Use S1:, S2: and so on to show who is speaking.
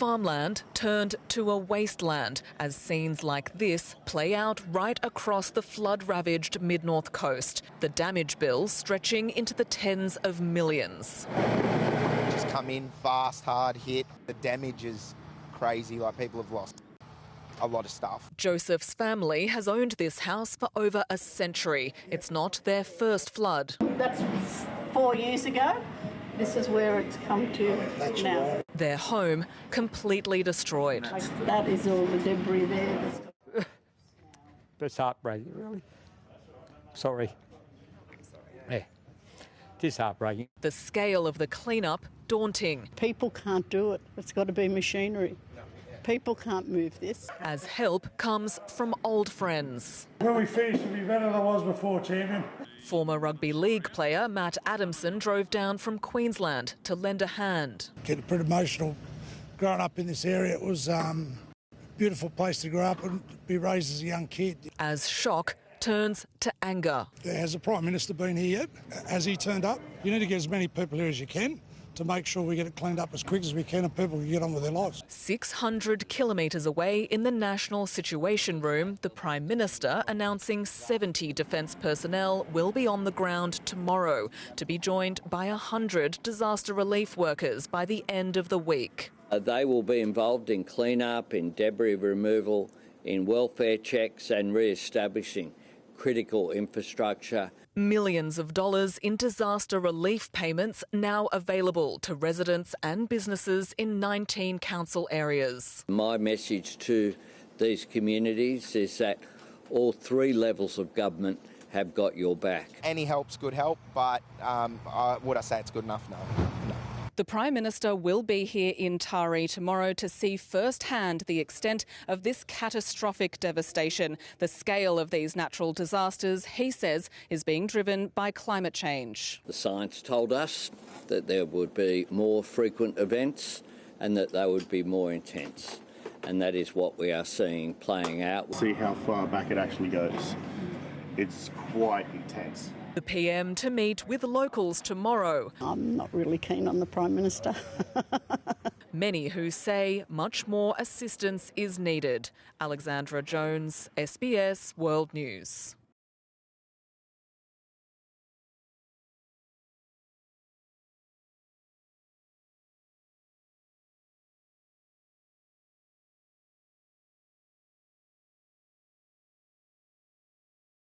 S1: farmland turned to a wasteland as scenes like this play out right across the flood-ravaged mid-north coast, the damage bills stretching into the tens of millions.
S2: Just come in fast, hard hit. The damage is crazy, like people have lost a lot of stuff.
S1: Joseph's family has owned this house for over a century. It's not their first flood.
S3: That's 4 years ago. This is where it's come to now.
S1: Their home completely destroyed.
S3: That is all the debris there.
S4: It's heartbreaking, really. Sorry. Yeah, it is heartbreaking.
S1: The scale of the clean-up daunting.
S3: People can't do it. It's got to be machinery. People can't move this.
S1: As help comes from old friends.
S5: When we finish, it'll be better than I was before, champion.
S1: Former rugby league player Matt Adamson drove down from Queensland to lend a hand.
S6: Get pretty emotional growing up in this area. It was a beautiful place to grow up and be raised as a young kid.
S1: As shock turns to anger.
S6: Has the Prime Minister been here yet? Has he turned up? You need to get as many people here as you can to make sure we get it cleaned up as quick as we can and people can get on with their lives.
S1: 600 kilometres away in the National Situation Room, the Prime Minister announcing 70 Defence personnel will be on the ground tomorrow, to be joined by 100 disaster relief workers by the end of the week.
S7: They will be involved in clean-up, in debris removal, in welfare checks and re-establishing critical infrastructure.
S1: Millions of dollars in disaster relief payments now available to residents and businesses in 19 council areas.
S7: My message to these communities is that all three levels of government have got your back.
S2: Any help's good help, but would I say it's good enough? No.
S1: The Prime Minister will be here in Taree tomorrow to see firsthand the extent of this catastrophic devastation. The scale of these natural disasters, he says, is being driven by climate change.
S7: The science told us that there would be more frequent events and that they would be more intense. And that is what we are seeing playing out.
S8: See how far back it actually goes. It's quite intense.
S1: The PM to meet with locals tomorrow.
S3: I'm not really keen on the Prime Minister.
S1: Many who say much more assistance is needed. Alexandra Jones, SBS World News.